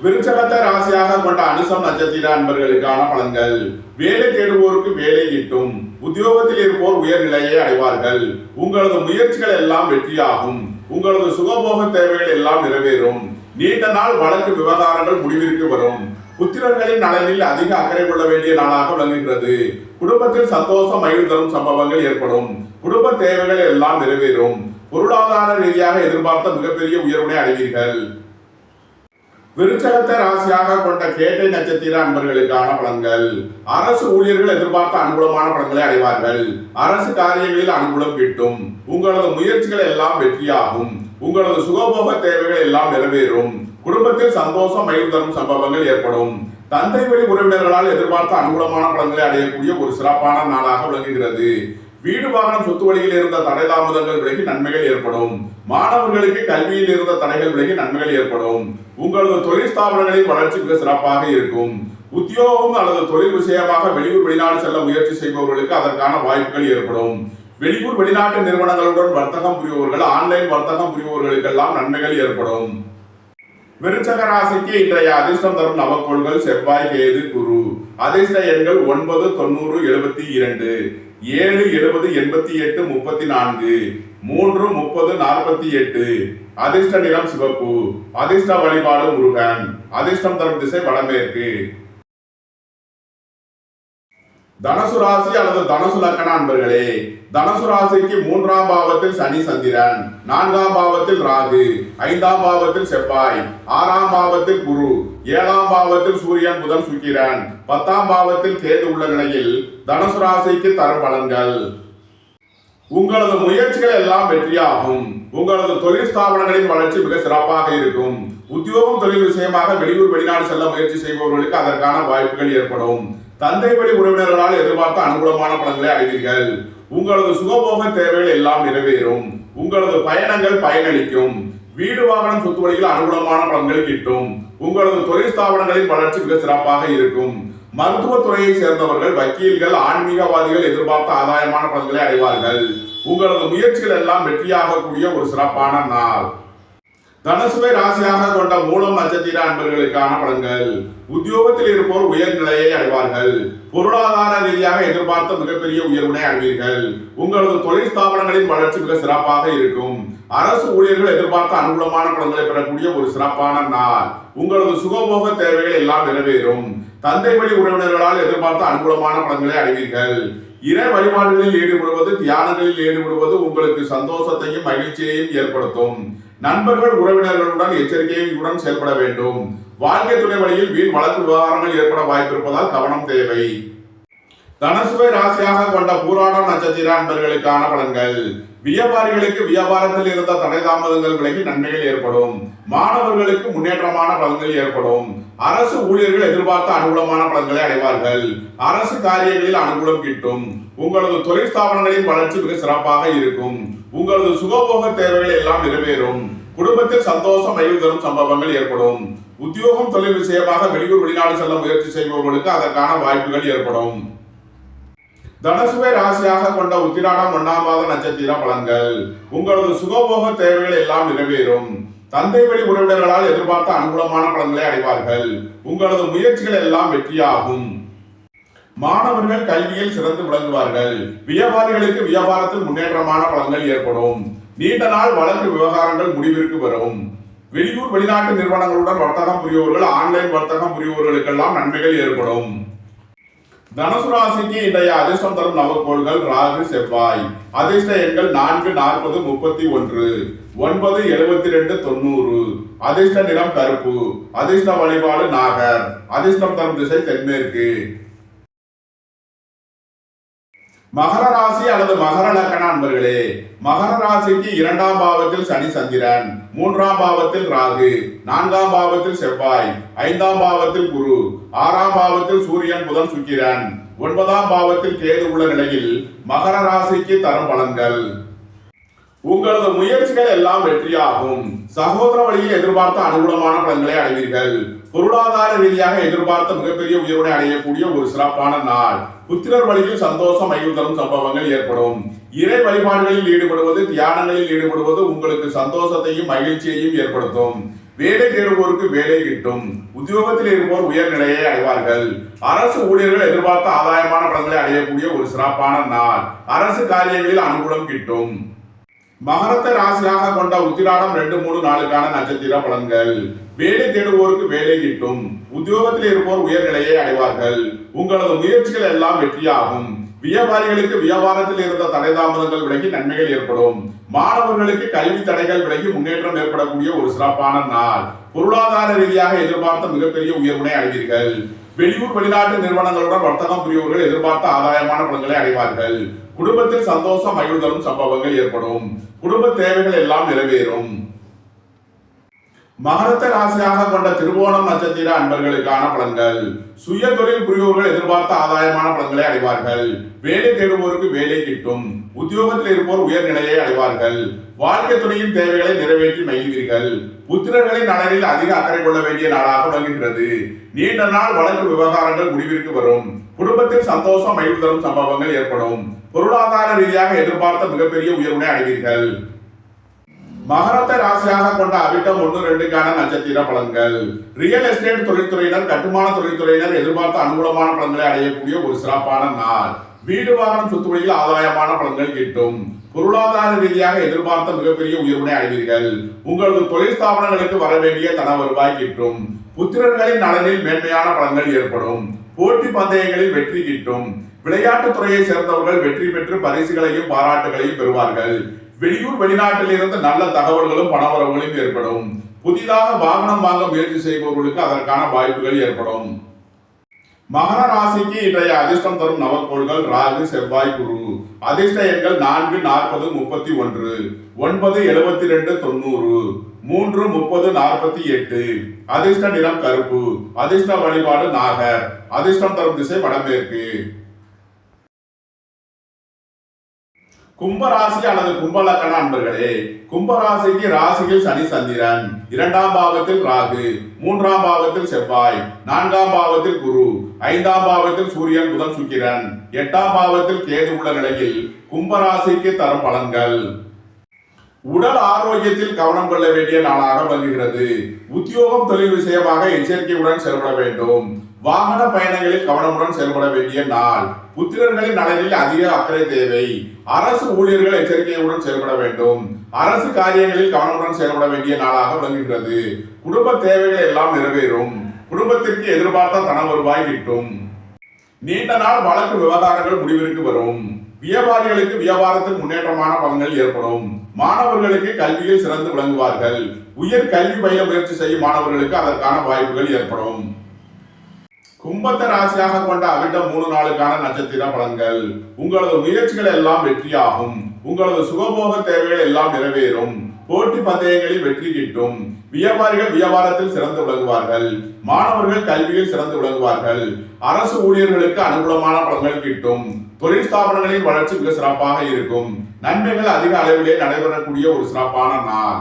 விருச்சகத்தை ராசியாக கொண்ட அனுசம் நட்சத்திர அன்பர்களுக்கான பலன்கள். வேலை தேடுவோருக்கு வேலை கிட்டும். உத்தியோகத்தில் இருப்போர் உயர் நிலையை அடைவார்கள். உங்களது முயற்சிகள் எல்லாம் வெற்றியாகும். உங்களது சுகபோக தேவைகள் எல்லாம் நிறைவேறும். நீண்ட நாள் வழக்கு விவகாரங்கள் முடிவிற்கு வரும். புத்திரர்களின் நலனில் அதிக அக்கறை கொள்ள வேண்டிய நாளாக விளங்குகிறது. குடும்பத்தில் சந்தோஷம் மகிழ்வு தரும் சம்பவங்கள் ஏற்படும். குடும்ப தேவைகள் எல்லாம் நிறைவேறும். பொருளாதார ரீதியாக எதிர்பார்த்த மிகப்பெரிய உயர்வினை அடைவீர்கள். விருச்சகத்தை ராசியாக கொண்ட கேட்டை நட்சத்திர அன்பர்களுக்கான பலன்கள். அரசு ஊழியர்கள் எதிர்பார்த்த அனுகூலமான பலன்களை அடைவார்கள். அரசு காரியங்களில் அனுகூலம் கிட்டும். உங்களது முயற்சிகள் எல்லாம் வெற்றியாகும். உங்களது சுகபோக தேவைகள் எல்லாம் நிறைவேறும். குடும்பத்தில் சந்தோஷம் மகிழ்வு தரும் சம்பவங்கள் ஏற்படும். தந்தை வழி உறவினர்களால் எதிர்பார்த்த அனுகூலமான பலன்களை அடையக்கூடிய ஒரு சிறப்பான நாளாக விளங்குகிறது. வீடு வாகனம் சொத்து வழியில் இருந்த தடை தாமதங்கள் விலகி நன்மைகள் ஏற்படும். மாணவர்களுக்கு கல்வியில் இருந்த தடைகள் விலகி நன்மைகள் ஏற்படும். உங்களது தொழில் ஸ்தாபனங்களின் வளர்ச்சி மிக சிறப்பாக இருக்கும். உத்தியோகம் அல்லது தொழில் விஷயமாக வெளியூர் வெளிநாடு செல்ல முயற்சி செய்பவர்களுக்கு அதற்கான வாய்ப்புகள் ஏற்படும். வெளியூர் வெளிநாட்டு நிறுவனங்களுடன் வர்த்தகம் புரிபவர்கள், ஆன்லைன் வர்த்தகம் புரிபவர்களுக்கெல்லாம் நன்மைகள் ஏற்படும். விருச்சக ராசிக்கு இன்றைய அதிர்ஷ்டம் தரும் நவக்கோள்கள் செவ்வாய், கேது, குரு. அதிர்ஷ்ட எண்கள் 9, 90, 72, 7, 70, 88, 34, 3, 30, 48. அதிர்ஷ்ட நிறம் சிவப்பு. அதிர்ஷ்ட வழிபாடு முருகன். அதிர்ஷ்டம் தரும் திசை வடமேற்கு. தனுசு ராசி அல்லது தனுசு லக்ன அன்பர்களே, தனுசு ராசிக்கு 3ஆம் பாவத்தில் சனி சந்திரன், 4ஆம் பாவத்தில் ராகு, 5ஆம் பாவத்தில் செவ்வாய், 6ஆம் பாவத்தில் குரு, 7ஆம் பாவத்தில் சூரியன் புதன் சுக்கிரன், 10ஆம் பாவத்தில் கேது உள்ள நிலையில் தனுசு ராசிக்கு தரும் பலன்கள். உங்களது முயற்சிகள் எல்லாம் வெற்றியாகும். உங்களது தொழில் ஸ்தாபனங்களின் வளர்ச்சி மிக சிறப்பாக இருக்கும். உத்தியோகம் தொழில் விஷயமாக வெளியூர் வெளிநாடு செல்ல முயற்சி செய்பவர்களுக்கு அதற்கான வாய்ப்புகள் ஏற்படும். தந்தை வழி உறவினர்களால் எதிர்பார்த்த அனுகூலமான பலன்களை அடைவீர்கள். உங்களது சுகபோக தேவைகள் எல்லாம் நிறைவேறும். உங்களது பயணங்கள் பயனளிக்கும். வீடு வாகனம் சொத்து வழியில் அனுகூலமான பலன்கள் கிட்டும். உங்களது தொழில் ஸ்தாபனங்களின் வளர்ச்சி மிக சிறப்பாக இருக்கும். மருத்துவத்துறையை சேர்ந்தவர்கள், வக்கீல்கள், ஆன்மீகவாதிகள் எதிர்பார்த்த ஆதாயமான பலன்களை அடைவார்கள். உங்களது முயற்சிகள் எல்லாம் வெற்றியாகக்கூடிய ஒரு சிறப்பான நாள். தனுசுவை ராசியாக கொண்ட மூலம் நட்சத்திர அன்பர்களுக்கான பலன்கள். உத்தியோகத்தில் இருப்போர் உயர்நிலையை அடைவார்கள். பொருளாதார ரீதியாக எதிர்பார்த்த மிகப்பெரிய உயர்வினை அடைவீர்கள். உங்களது தொழில் ஸ்தாபனங்களின் வளர்ச்சி மிக சிறப்பாக இருக்கும். அரசு ஊழியர்கள் எதிர்பார்த்த அனுகூலமான பலன்களை பெறக்கூடிய ஒரு சிறப்பான நாள். உங்களது சுகபோக தேவைகள் எல்லாம் நிறைவேறும். தந்தை வழி உறவினர்களால் எதிர்பார்த்த அனுகூலமான பலன்களை அடைவீர்கள். இறை வழிபாடுகளில் ஈடுபடுவது, தியானங்களில் ஈடுபடுவது உங்களுக்கு சந்தோஷத்தையும் மகிழ்ச்சியையும் ஏற்படுத்தும். நண்பர்கள், உறவினர்களுடன் எச்சரிக்கையுடன் செயல்பட வேண்டும். வாழ்க்கை துணை வழியில் வீண் வழக்கு விவகாரங்கள் ஏற்பட வாய்ப்பிருப்பதால் கவனம் தேவை. தனுசுவை ராசியாக கொண்ட பூராடம் நட்சத்திர அன்பர்களுக்கான பலன்கள். வியாபாரிகளுக்கு வியாபாரத்தில் இருந்த தடை தாமதங்கள் விலகி நன்மைகள் ஏற்படும். மாணவர்களுக்கு முன்னேற்றமான பலன்கள் ஏற்படும். அரசு ஊழியர்கள் எதிர்பார்த்த அனுகூலமான பலன்களை அடைவார்கள். அரசு காரியங்களில் அனுகூலம் கிட்டும். உங்களது தொழில் ஸ்தாபனங்களின் வளர்ச்சி மிக சிறப்பாக இருக்கும். உங்களது சுகபோக தேவைகள் எல்லாம் நிறைவேறும். குடும்பத்தில் சந்தோஷம், மகிழ்வு தரும் சம்பவங்கள் ஏற்படும். உத்தியோகம், தொழில் விஷயமாக வெளியூர், வெளிநாடு செல்ல முயற்சி செய்பவர்களுக்கு அதற்கான வாய்ப்புகள் ஏற்படும். தனுசுவை ராசியாக கொண்ட உத்திராடம் 1ஆம் பாத நட்சத்திர பலன்கள். உங்களது சுகபோக தேவைகள் எல்லாம் நிறைவேறும். தந்தை வழி உறவினர்களால் எதிர்பார்த்த அனுகூலமான பலன்களை அடைவார்கள். உங்களது முயற்சிகள் எல்லாம் வெற்றியாகும். மாணவர்கள் கல்வியில் சிறந்து விளங்குவார்கள். வியாபாரிகளுக்கு வியாபாரத்தில் முன்னேற்றமான பலன்கள் ஏற்படும். நீண்ட நாள் வழக்கு விவகாரங்கள் முடிவிற்கு வரும். வெளியூர், வெளிநாட்டு நிறுவனங்களுடன் வர்த்தகம் புரிபவர்கள், ஆன்லைன் வர்த்தகம் புரிபவர்களுக்கெல்லாம் நன்மைகள் ஏற்படும். தனுசு ராசிக்கு இன்றைய அதிர்ஷ்டம் தரும் நவக்கோள்கள் ராகு, செவ்வாய். அதிர்ஷ்ட எண்கள் 4, 40, 31, 9, 72, 90. அதிர்ஷ்ட நிறம் கருப்பு. அதிர்ஷ்ட வழிபாடு நாகர். அதிர்ஷ்டம் தரும் திசை தென்மேற்கு. மகர ராசி அல்லது மகர லக்ன அன்பர்களே, மகர ராசிக்கு 2ஆம் பாவத்தில் சனி, சந்திரன், 3ஆம் பாவத்தில் ராகு, 4ஆம் பாவத்தில் செவ்வாய், 5ஆம் பாவத்தில் குரு, 6ஆம் பாவத்தில் சூரியன், புதன், சுக்கிரன், 9ஆம் பாவத்தில் கேது உள்ள நிலையில் மகர ராசிக்கு தரும் பலன்கள். உங்களது முயற்சிகள் எல்லாம் வெற்றியாகும். சகோதர வழியில் எதிர்பார்த்த அனுகூலமான பலன்களை அடைவீர்கள். பொருளாதார ரீதியாக எதிர்பார்த்த மிகப்பெரிய உயர்வை அடையக்கூடிய ஒரு சிறப்பான நாள். புத்திரர் வழியில் சந்தோஷம், மகிழ்வு தரும் சம்பவங்கள் ஏற்படும். இறை வழிபாடுகளில் ஈடுபடுவது, தியானங்களில் ஈடுபடுவது உங்களுக்கு சந்தோஷத்தையும் மகிழ்ச்சியையும் ஏற்படுத்தும். வேலை தேடுவோருக்கு வேலை கிட்டும். உத்தியோகத்தில் இருப்போர் உயர்நிலையை அடைவார்கள். அரசு ஊழியர்கள் எதிர்பார்த்த ஆதாயமான பலன்களை அடையக்கூடிய ஒரு சிறப்பான நாள். அரசு காரியங்களில் அனுகூலம் கிட்டும். மகரத்தை ராசியாக கொண்ட உத்திராடம் 2, 3, 4க்கான நட்சத்திர பலன்கள். வேலை தேடுவோருக்கு வேலை கிட்டும். உத்தியோகத்தில் இருப்போர் உயர்நிலையை அடைவார்கள். உங்களது முயற்சிகள் எல்லாம் வெற்றியாகும். வியாபாரிகளுக்கு வியாபாரத்தில் இருந்த தடை தாமதங்கள் விலகி நன்மைகள் ஏற்படும். மாணவர்களுக்கு கல்வி தடைகள் விலகி முன்னேற்றம் ஏற்படக்கூடிய ஒரு சிறப்பான நாள். பொருளாதார ரீதியாக எதிர்பார்த்த மிகப்பெரிய உயர்வினை அடைவீர்கள். வெளியூர், வெளிநாட்டு நிறுவனங்களுடன் வர்த்தகம் புரிபவர்கள் எதிர்பார்த்த ஆதாயமான பலன்களை அடைவார்கள். குடும்பத்தில் சந்தோஷம், மகிழ்வு தரும் சம்பவங்கள் ஏற்படும். குடும்ப தேவைகள் எல்லாம் நிறைவேறும். மகரத்தை ராசியாக கொண்ட திருவோணம் நட்சத்திர அன்பர்களுக்கான பலன்கள். சுய தொழில் புரிவோர்கள் எதிர்பார்த்த ஆதாயமான பலன்களை அடைவார்கள். வேலை தேடுவோருக்கு வேலை கிட்டும். உத்தியோகத்தில் இருப்போர் உயர்நிலையை அடைவார்கள். வாழ்க்கை துணையின் தேவைகளை நிறைவேற்றி மகிழ்வீர்கள். புத்திரர்களின் நலனில் அதிக அக்கறை கொள்ள வேண்டிய நாளாக விளங்குகிறது. நீண்ட நாள் வழக்கு விவகாரங்கள் முடிவிற்கு வரும். குடும்பத்தில் சந்தோஷம், மகிழ்வு தரும் சம்பவங்கள் ஏற்படும். பொருளாதார ரீதியாக எதிர்பார்த்த மிகப்பெரிய உயர்வினை அடைவீர்கள். மகரத்தை ராசியாக கொண்ட அவிட்டம் 1, 2க்கான நட்சத்திர பலன்கள். ரியல் எஸ்டேட் தொழில்துறையினர், கட்டுமான தொழில்துறையினர் எதிர்பார்த்த அனுகூலமான பலன்களை அடையக்கூடிய ஒரு சிறப்பான நாள். வீடு, வாகனம், சொத்துவழியில் ஆதாயமான பலன்கள் கிட்டும். பொருளாதார ரீதியாக எதிர்பார்த்த மிகப்பெரிய உயர்வினை அடைவீர்கள். உங்களது தொழில் ஸ்தாபனங்களுக்கு வர வேண்டிய தன வருவாய் கிட்டும். புத்திரர்களின் நலனில் மேன்மையான பலன்கள் ஏற்படும். போட்டி பந்தயங்களில் வெற்றி கிட்டும். விளையாட்டுத் துறையை சேர்ந்தவர்கள் வெற்றி பெற்று பரிசுகளையும் பாராட்டுகளையும் பெறுவார்கள். வெளியூர், வெளிநாட்டில் இருந்து நல்ல தகவல்களும் பணவரவுகளும் ஏற்படும். புதிதாக வாகனம் வாங்க முயற்சி செய்பவர்களுக்கு அதற்கான வாய்ப்புகள் ஏற்படும். மகர ராசிக்கு இன்றைய அதிர்ஷ்டம் தரும் நவக்கோள்கள் ராகு, செவ்வாய், குரு. அதிர்ஷ்ட எண்கள் 4, 40, 31, 9, 72, 90, 3, 30, 48. அதிர்ஷ்ட நிறம் கருப்பு. அதிர்ஷ்ட வழிபாடு நாகர். அதிர்ஷ்டம் தரும் திசை வடமேற்கு. கும்பராசி அல்லது கும்பலக்கண அன்பர்களே, கும்பராசிக்கு ராசியில் சனி சந்திரன், 2ஆம் பாவத்தில் ராகு, 3ஆம் பாவத்தில் செவ்வாய், 4ஆம் பாவத்தில் குரு, 5ஆம் பாவத்தில் சூரியன் புதன் சுக்கிரன், 8ஆம் பாவத்தில் கேது உள்ள நிலையில் கும்பராசிக்கு தரும் பலன்கள். உடல் ஆரோக்கியத்தில் கவனம் கொள்ள வேண்டிய நாளாக விளங்குகிறது. உத்தியோகம் தொழில் விஷயமாக எச்சரிக்கையுடன் செயல்பட வேண்டும். வாகன பயணங்களில் கவனமுடன் செயல்பட வேண்டிய நாள். புத்திரர்களின் நலனில் அதிக அக்கறை தேவை. அரசு ஊழியர்கள் எச்சரிக்கையுடன் செயல்பட வேண்டும். அரசு காரியங்களில் கவனமுடன் செயல்பட வேண்டிய நாளாக விளங்குகிறது. குடும்ப தேவைகள் எல்லாம் நிறைவேறும். குடும்பத்திற்கு எதிர்பார்த்த தன வருவாய் கிட்டும். நீண்ட நாள் வழக்கு விவகாரங்கள் முடிவிற்கு வரும். வியாபாரிகளுக்கு வியாபாரத்தில் முன்னேற்றமான பலன்கள் ஏற்படும். மாணவர்களுக்கு கல்வியில் சிறந்து விளங்குவார்கள். உயர் கல்வி பயில முயற்சி செய்யும் மாணவர்களுக்கு அதற்கான வாய்ப்புகள் ஏற்படும். கும்பத்தை ராசியாக கொண்ட அவிட்டம் 3 நாளுக்கான நட்சத்திர பலன்கள். உங்களது முயற்சிகள் எல்லாம் வெற்றியாகும். உங்களது சுகபோக தேவைகள் எல்லாம் நிறைவேறும். போட்டி பந்தயங்களில் வெற்றி கிட்டும். வியாபாரிகள் வியாபாரத்தில் சிறந்து விளங்குவார்கள். மாணவர்கள் கல்வியில் சிறந்து விளங்குவார்கள். அரசு ஊழியர்களுக்கு அனுகூலமான பலன்கள் கிட்டும். தொழில் ஸ்தாபனங்களின் வளர்ச்சி மிக சிறப்பாக இருக்கும். நன்மைகள் அதிக அளவிலே நடைபெறக்கூடிய ஒரு சிறப்பான நாள்.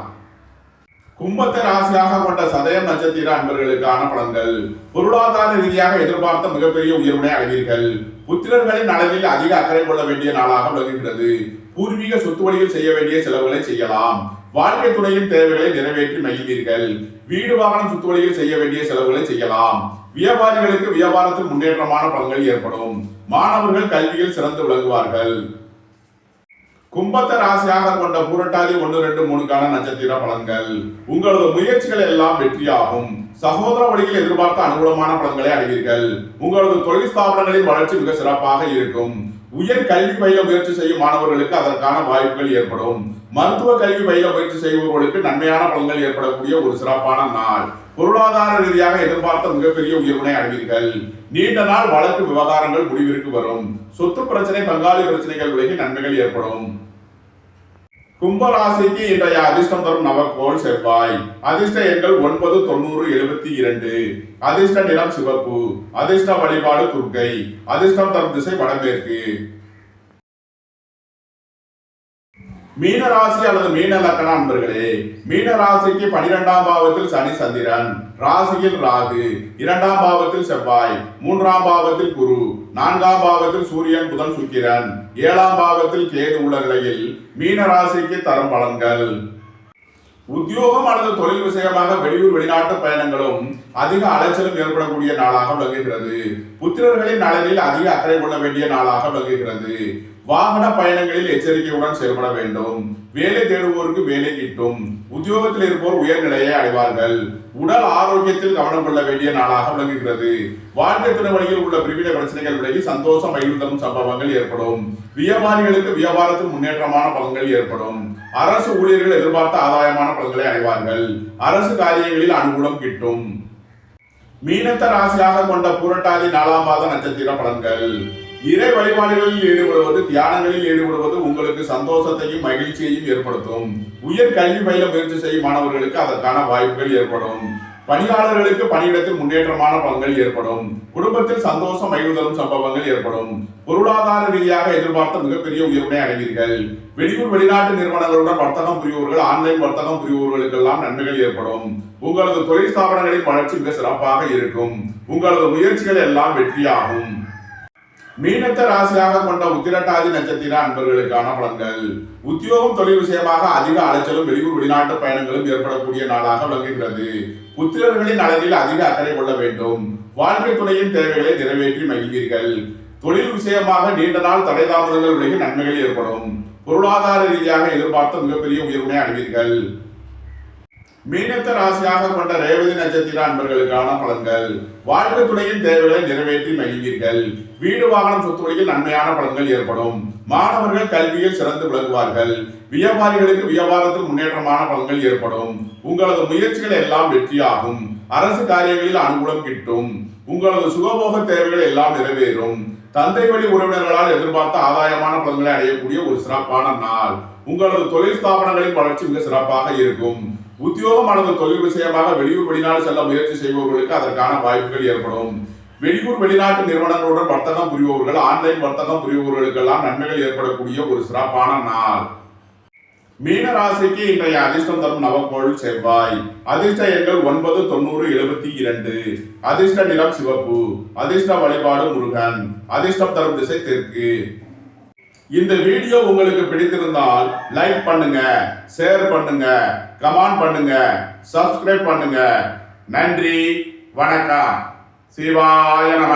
கும்பத்தை ராசியாக கொண்ட சதயம் நட்சத்திர அன்பர்களுக்கான பலன்கள். பொருளாதார ரீதியாக எதிர்பார்த்த மிகப்பெரிய உயர்வினை அடைவீர்கள். புத்திரர்களின் நலனில் அதிக அக்கறை கொள்ள வேண்டிய நாளாக விளங்குகிறது. பூர்வீக சொத்து வழியில் செய்ய வேண்டிய செலவுகளை செய்யலாம். வாழ்க்கை துணையின் தேவைகளை நிறைவேற்றி மகிழ்வீர்கள். வீடு வாகனம் சொத்து வழியில் செய்ய வேண்டிய செலவுகளை செய்யலாம். வியாபாரிகளுக்கு வியாபாரத்தில் முன்னேற்றமான பலன்கள் ஏற்படும். மாணவர்கள் கல்வியில் சிறந்து விளங்குவார்கள். கும்பத்தை ராசியாக கொண்ட பூரட்டாதி 1, 2, 3க்கான நட்சத்திர பலன்கள். உங்களது முயற்சிகள் எல்லாம் வெற்றியாகும். சகோதர வழியில் எதிர்பார்த்த அனுகூலமான பலன்களை அடைவீர்கள். உங்களது தொழில் ஸ்தாபனங்களின் வளர்ச்சி மிக சிறப்பாக இருக்கும். உயர் கல்வி பயில முயற்சி செய்யும் மாணவர்களுக்கு அதற்கான வாய்ப்புகள் ஏற்படும். மருத்துவ கல்வி பயில முயற்சி செய்பவர்களுக்கு நன்மையான பலன்கள் ஏற்படக்கூடிய ஒரு சிறப்பான நாள். பொருளாதார ரீதியாக எதிர்பார்த்த மிகப்பெரிய உயர்வினை அடைவீர்கள். நீண்ட நாள் வழக்கு விவகாரங்கள் முடிவிற்கு வரும். சொத்து பிரச்சனை, பங்காளி பிரச்சனைகள் விலகி நன்மைகள் ஏற்படும். கும்பராசிக்கு இன்றைய அதிர்ஷ்டம் தரும் நவக்கோள் செவ்வாய். அதிர்ஷ்ட எண்கள் 9, 90, 72. அதிர்ஷ்ட நிறம் சிவப்பு. அதிர்ஷ்ட வழிபாடு துர்க்கை. அதிர்ஷ்டம் தரும் திசை வடமேற்கு. மீனராசி அல்லது மீன லக்கண அன்பர்களே, மீனராசிக்கு 12ஆம் பாவத்தில் சனி சந்திரன், ராசியில் ராகு, 2ஆம் பாவத்தில் செவ்வாய், 3ஆம் பாவத்தில் குரு, 4ஆம் பாவத்தில் சூரியன் புதன் சுக்கிரன், 7ஆம் பாவத்தில் கேது உள்ள நிலையில் மீனராசிக்கு தரும் பலன்கள். உத்தியோகம் அல்லது தொழில் விஷயமாக வெளியூர் வெளிநாட்டு பயணங்களும் அதிக அலைச்சலும் ஏற்படக்கூடிய நாளாக விளங்குகிறது. புத்திரர்களின் நலனில் அதிக அக்கறை கொள்ள வேண்டிய நாளாக விளங்குகிறது. வாகன பயணங்களில் எச்சரிக்கையுடன் செயல்பட வேண்டும். வேலை தேடுவோருக்கு வேலை கிட்டும். உத்தியோகத்தில் இருப்போர் உயர்நிலையை அடைவார்கள். உடல் ஆரோக்கியத்தில் கவனம் கொள்ள வேண்டிய நாளாக விளங்குகிறது. வாழ்க்கை துணை வழியில் உள்ள பிரிவினை பிரச்சனைகள் விலகி சந்தோஷம் மகிழ்ந்தரும் சம்பவங்கள் ஏற்படும். வியாபாரிகளுக்கு வியாபாரத்தில் முன்னேற்றமான பலன்கள் ஏற்படும். அரசு ஊழியர்கள் எதிர்பார்த்த ஆதாயமான பலன்களை அடைவார்கள். அரசு காரியங்களில் அனுகூலம் கிட்டும். மீனத்த ராசியாக கொண்ட பூரட்டாதி 4ஆம் பாத நட்சத்திர பலன்கள். இறை வழிபாடுகளில் ஈடுபடுவது, தியானங்களில் ஈடுபடுவது உங்களுக்கு சந்தோஷத்தையும் மகிழ்ச்சியையும் ஏற்படுத்தும். உயர் கல்வி பயில முயற்சி செய்யும் மாணவர்களுக்கு அதற்கான வாய்ப்புகள் ஏற்படும். பணியாளர்களுக்கு பணியிடத்தில் முன்னேற்றமான பலன்கள் ஏற்படும். குடும்பத்தில் சந்தோஷம் மகிழ்தலும் சம்பவங்கள் ஏற்படும். பொருளாதார ரீதியாக எதிர்பார்த்த மிகப்பெரிய உயர்வினை அடைவீர்கள். வெளியூர் வெளிநாட்டு நிறுவனங்களுடன் வர்த்தகம் புரிவோர்கள், ஆன்லைன் வர்த்தகம் புரிவோர்களுக்கெல்லாம் நன்மைகள் ஏற்படும். உங்களது தொழில் ஸ்தாபனங்களின் வளர்ச்சி மிக சிறப்பாக இருக்கும். உங்களது முயற்சிகள் எல்லாம் வெற்றியாகும். மீனத்த ராசியாக கொண்ட உத்திரட்டாதி நட்சத்திர அன்பர்களுக்கான பலன்கள். உத்தியோகம் தொழில் விஷயமாக அதிக அலைச்சலும் வெளியூர் வெளிநாட்டு பயணங்களும் ஏற்படக்கூடிய நாளாக விளங்குகிறது. புத்திரர்களின் நலனில் அதிக அக்கறை கொள்ள வேண்டும். வாழ்க்கை துணையின் தேவைகளை நிறைவேற்றி மகிழ்வீர்கள். தொழில் விஷயமாக நீண்ட நாள் தடை தாமதங்கள் விலகி நன்மைகள் ஏற்படும். பொருளாதார ரீதியாக எதிர்பார்த்த மிகப்பெரிய உயர்வினை அடைவீர்கள். மீனத்த ராசியாக கொண்ட ரேவதி நட்சத்திர அன்பர்களுக்கான பலன்கள். வாழ்க்கை துணையின் தேவைகளை நிறைவேற்றி மகிழ்வீர்கள். வீடு வாகனம் சொத்து வழியில் நன்மையான பலன்கள் ஏற்படும். மாணவர்கள் கல்வியில் சிறந்து விளங்குவார்கள். வியாபாரிகளுக்கு வியாபாரத்தில் முன்னேற்றமான பலன்கள் ஏற்படும். உங்களது முயற்சிகள் எல்லாம் வெற்றியாகும். அரசு காரியங்களில் அனுகூலம் கிட்டும். உங்களது சுகபோக தேவைகள் எல்லாம் நிறைவேறும். தந்தை வழி உறவினர்களால் எதிர்பார்த்த ஆதாயமான பலன்களை அடையக்கூடிய ஒரு சிறப்பான நாள். உங்களது தொழில் ஸ்தாபனங்களின் வளர்ச்சி மிக சிறப்பாக இருக்கும். உத்தியோகம் அல்லது தொழில் விஷயமாக வெளியூர் வெளிநாடு செல்ல முயற்சி செய்பவர்களுக்கு அதற்கான வாய்ப்புகள் ஏற்படும். வெளியூர் வெளிநாட்டு நிறுவனங்களுடன் வர்த்தகம் புரிபவர்கள், ஆன்லைன் வர்த்தகம் புரிபவர்களுக்கெல்லாம் நன்மைகள் ஏற்படக்கூடிய ஒரு சிறப்பான நாள். மீன ராசிக்கு இன்றைய அதிர்ஷ்டம் தரும் நவக்கோள் செவ்வாய். அதிர்ஷ்ட எண்கள் 9, 90, 72. அதிர்ஷ்ட நிறம் சிவப்பு. அதிர்ஷ்ட வழிபாடு முருகன். அதிர்ஷ்டம் தரும் திசை தெற்கு. இந்த வீடியோ உங்களுக்கு பிடித்திருந்தால் லைக் பண்ணுங்க, ஷேர் பண்ணுங்க, கமெண்ட் பண்ணுங்க, சப்ஸ்கிரைப் பண்ணுங்க. நன்றி, வணக்கம். சிவாய நம.